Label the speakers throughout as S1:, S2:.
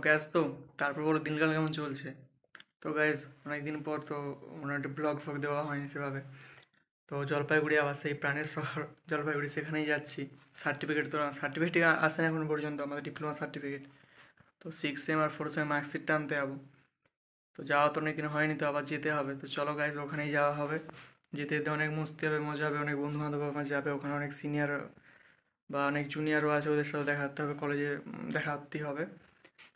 S1: Gas তো তারপর বলো দিনকাল কেমন চলছে। তো গাইজ অনেকদিন পর তো একটা ব্লগ দেওয়া হয়নি সেভাবে। তো জলপাইগুড়ি আবার সেই প্রাণের শহর জলপাইগুড়ি, সেখানেই যাচ্ছি। সার্টিফিকেট আসে না এখন পর্যন্ত, আমাদের ডিপ্লোমা সার্টিফিকেট। তো 6 সেম আর 4 সেম মার্কশিটটা আনতে যাবো। তো যাওয়া তো অনেকদিন হয়নি, তো আবার যেতে হবে। তো চলো গাইজ ওখানেই যাওয়া হবে। যেতে যেতে অনেক মস্তি হবে, মজা হবে, অনেক বন্ধু বান্ধব আমার যাবে ওখানে, অনেক সিনিয়র বা অনেক জুনিয়রও আছে, ওদের সাথে দেখা করতে হবে, কলেজে দেখা করতেই হবে।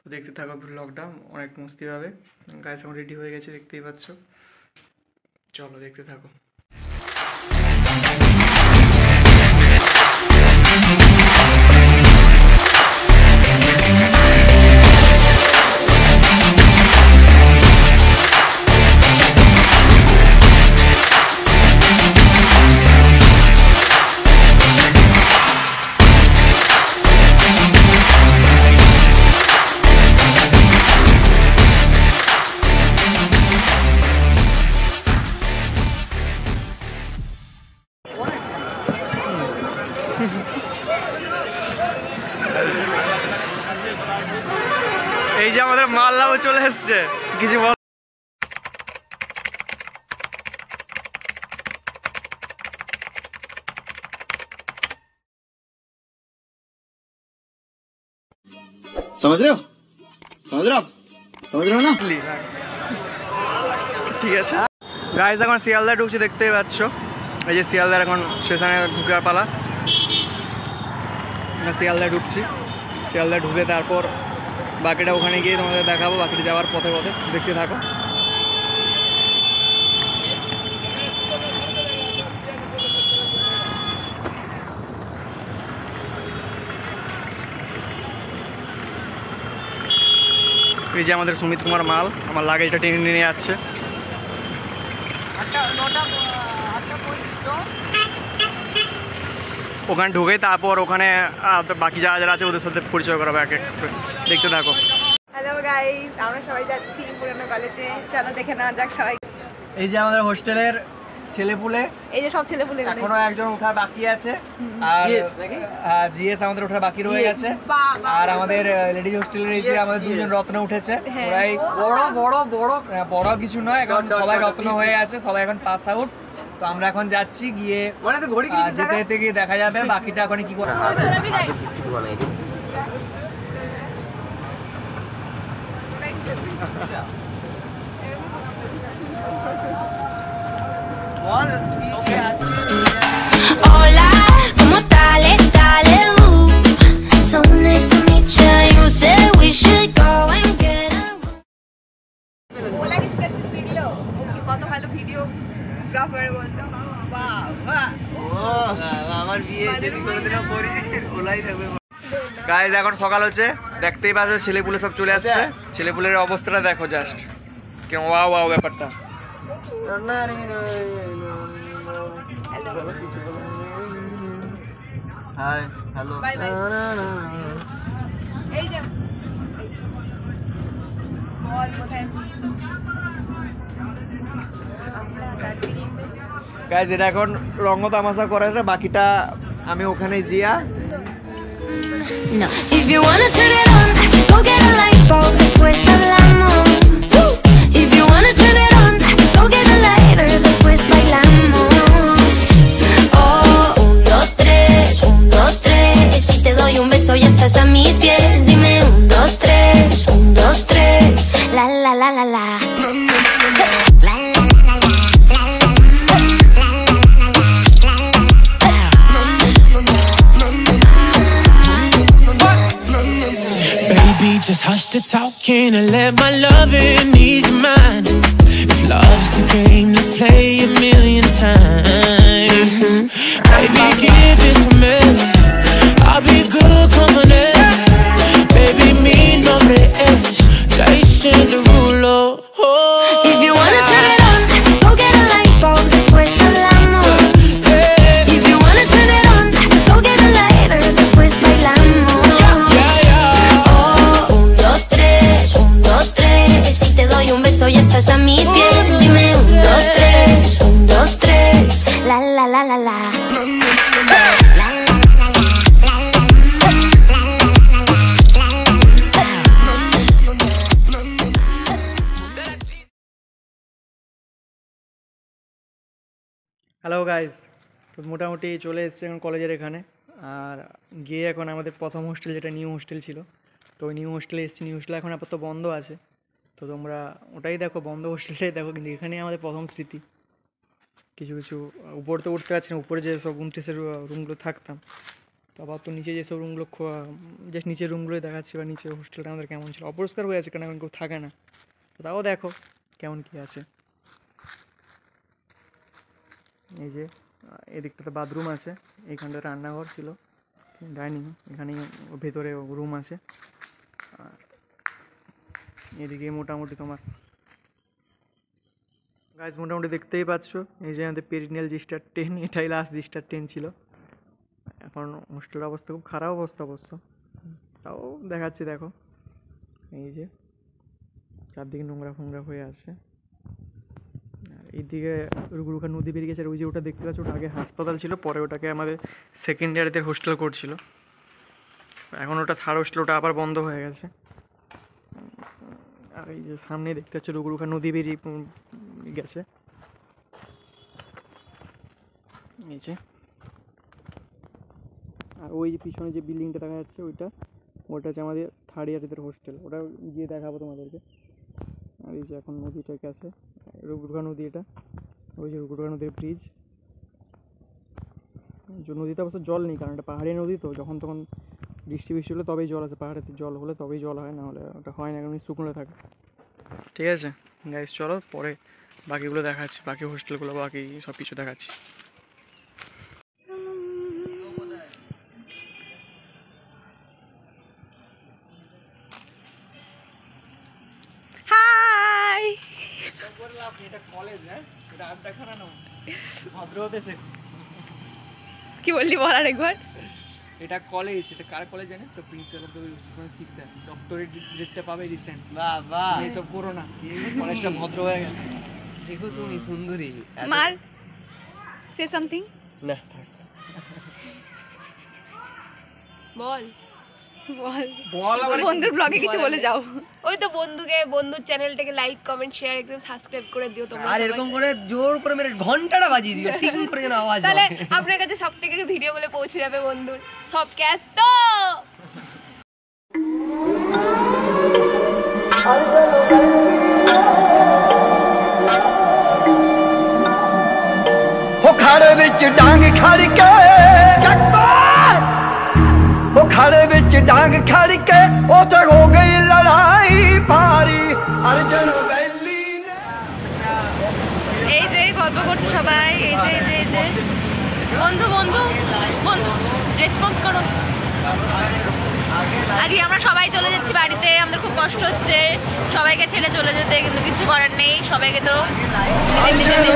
S1: তো দেখতে থাকো ব্লগটা, অনেক মস্তি হবে। গাইজ এখন রেডি হয়ে গেছে, দেখতেই পাচ্ছ। চলো দেখতে থাকো। এই যে আমাদের মাল্লাও চলে এসছে, কিছু বল।
S2: समझ रहे हो ना?
S1: ঠিক আছে গাইজ, এখন শিয়ালদা ঢুকছি, দেখতেই পাচ্ছ। এই যে শিয়ালদার এখন স্টেশনে ঢুকার পালা। শিয়ালদা ঢুকছি, শিয়ালদা ঢুকে তারপর বাকিটা ওখানে গিয়ে তোমাদের দেখাবো। বাকিটা যাওয়ার পথে পথে দেখতে থাকো। এই যে আমাদের সুমিত কুমার মাল আমার লাগেজটা টেনে নিয়ে যাচ্ছে। ওখানে ঢুকে তারপর ওখানে বাকি যারা যারা আছে ওদের সাথে পরিচয় করাবো এক এক। দেখতে থাকো।
S3: হ্যালো গাইস, আমরা সবাই যাচ্ছি পুরানো কলেজে, চলো দেখে না যাক সবাই।
S1: এই যে আমাদের হোস্টেলের ছেলেপুলে,
S3: এই যে সব ছেলেপুলে,
S1: এখনো একজন ওঠা বাকি আছে, আর জিএস আমাদের ওঠা বাকি রয়ে গেছে। আর আমাদের লেডিজ হোস্টেলের এই যে আমাদের দুজন রত্ন উঠেছে, ওরাই বড় কিছু নয়, এখন সবাই রত্ন হয়ে গেছে, সবাই এখন পাস আউট। তো আমরা এখন যাচ্ছি, গিয়ে যেতে যেতে গিয়ে দেখা যাবে বাকিটা এখন কি করে।
S4: Hola, ¿cómo estás? Dale, so nice to meet you. You said we should go and get a room.
S3: OLA কি দেখলো কত ভালো ভিডিওগ্রাফার বলতো। বাবা
S1: আমার বিয়ে যদি কোনোদিনও করি ওলাই থাকবে। গাইজ এখন সকাল হচ্ছে, দেখতেই পাচ্ছ ছেলেপুলে সব চলে আসছে। ছেলেপুলের অবস্থাটা দেখো জাস্ট, কেমন ওয়াও ওয়াও ব্যাপারটা। Hi hello
S3: bye bye. এই যে বল কোথায় আছিস? আমরা দার্জিলিং এ।
S1: গাইজ এটা এখন রঙ্গ তামাশা করে, বাকিটা আমি ওখানে Zia.
S4: No. If you wanna turn it on, go get a light bulb, después hablamos. If you wanna turn it on, go get a lighter, después bailamos. Oh, 1, 2, 3, 1, 2, 3. Si te doy un beso ya estás a mis pies. Dime 1, 2, 3, 1, 2, 3. La la la la la.
S5: Just hush the talking and let my loving ease your mind. If love's the game, let's play a million times. Baby, give it to me. I'll be good company. Baby, mi nombre es Jason Derulo.
S4: If you wanna turn it on, go get a light bulb, después hablamos. If you wanna turn it on, go get a lighter, después bailamos. Oh, 1, 2, 3, 1, 2, 3. Si te doy un beso ya estás a mis pies. Dime 1, 2, 3.
S1: Hello guys, তো মোটামুটি চলে এসেছে এখন কলেজের এখানে। আর গিয়ে এখন আমাদের প্রথম হোস্টেল, যেটা নিউ হোস্টেল ছিল, তো ওই নিউ হোস্টেলে এসেছি। নিউ হোস্টেল এখন আপাতত বন্ধ আছে, তো তোমরা ওটাই দেখো, বন্ধ হোস্টেলটাই দেখো। কিন্তু এখানেই আমাদের প্রথম স্মৃতি। কিছু কিছু উপরে তো উঠতে পারছি না, উপরে যে সব 29-এর রুমগুলো থাকতাম, তো আবার তো নিচে যেসব রুমগুলো জাস্ট নিচের রুমগুলোই দেখাচ্ছি, বা নিচে হোস্টেলটা আমাদের কেমন ছিল। অপরিষ্কার হয়ে আছে, কারণ এখন কেউ থাকে না, তো তাও দেখো কেমন কী আছে। এই যে এদিকটাতে বাথরুম আছে, এইখানটাতে রান্নাঘর ছিল, ডাইনিং, এখানে ভেতরে রুম আছে। আর এদিকে মোটামুটি তোমার গাইজ মোটামুটি দেখতেই পাচ্ছ, এই যে আমাদের পেরিনিয়াল জিস্টার 10, এটাই লাস্ট জিস্টার 10 ছিল। এখন হোস্টেলের অবস্থা খুব খারাপ অবস্থা অবশ্য, তাও দেখাচ্ছি দেখো। এই যে চারদিকে নোংরা ফোংরা হয়ে আছে। এইদিকে রুগরুখা নদী বেরিয়ে গেছে। আর ওই যে ওটা দেখতে পাচ্ছ, ওটা আগে হাসপাতাল ছিল, পরে ওটাকে আমাদের সেকেন্ড ইয়ারেতে হোস্টেল করছিল। এখন ওটা থার্ড হোস্টেল, ওটা আবার বন্ধ হয়ে গেছে। আর এই যে সামনে দেখতে পাচ্ছ রুগরুখা নদী বেরিয়ে গেছে। এই যে, আর ওই যে পিছনে যে বিল্ডিংটা দেখা যাচ্ছে, ওটা হচ্ছে আমাদের থার্ড ইয়ারের হোস্টেল। ওটা গিয়ে দেখাবো তোমাদেরকে। আর এই যে এখন নদীটা গেছে, রুগরুখা নদী, এটা ওই যে রুগরুখা নদীর ব্রিজ। নদীতে অবশ্য জল নেই, কারণ এটা পাহাড়ি নদী, তো যখন তখন বৃষ্টি হলে তবেই জল আছে। পাহাড়েতে জল হলে তবেই জল হয়, না হলে ওটা হয় না, কারণ শুকনো থাকে। ঠিক আছে গাইস, চলো পরে বাকিগুলো দেখাচ্ছি, বাকি হোস্টেলগুলো, বাকি সব কিছু দেখাচ্ছি।
S3: হাই,
S1: এটা কলেজ, হ্যাঁ, এটা আড্ডাখানা না, ভদ্র হতে শেখো।
S3: কি বললি বল আরেকবার।
S1: এটা কলেজ, এটা কার কলেজ জানিস তো? প্রিন্সিপাল অফ দ্য ইনস্টিটিউশন শিখতে ডক্টরেট ডিগ্রিটা পাবে রিসেন্ট।
S6: বাবা
S1: এইসব করো না, কলেজটা ভদ্র হয়ে গেছে।
S6: দেখো তুমি সুন্দরী।
S3: মাল সে সামথিং,
S6: না
S3: বল বল
S1: বল আবার
S3: বন্ধুর ব্লগে কিছু বলে যাও।
S7: ওই তো বন্ধুর চ্যানেলটাকে লাইক কমেন্ট শেয়ার একদম সাবস্ক্রাইব করে দিও তোমরা
S6: আর এরকম করে জোর করে মেরে ঘন্টাটা বাজিয়ে দিও, টিং করে যেন আওয়াজ
S7: তাহলে
S6: হয়।
S7: আপনার কাছে সব থেকে ভিডিওগুলো পৌঁছে যাবে বন্ধুর সব ক্যাশ তো।
S5: हो खाड़े विच डांग खड़ के हो खाड़े विच डांग खड़ के ओथे हो गई लड़ाई भारी अर्जुन वैली ने।
S3: এই যে গল্প করছে সবাই, এই যে এই যে এই যে বন্ধু বন্ধু বন্ধু রেসপন্স করো। আজকে আমরা সবাই চলে যাচ্ছি বাড়িতে, আমাদের খুব কষ্ট হচ্ছে সবাইকে ছেড়ে চলে যেতে, কিন্তু কিছু করার নেই, সবাইকে তো নিজের নিজের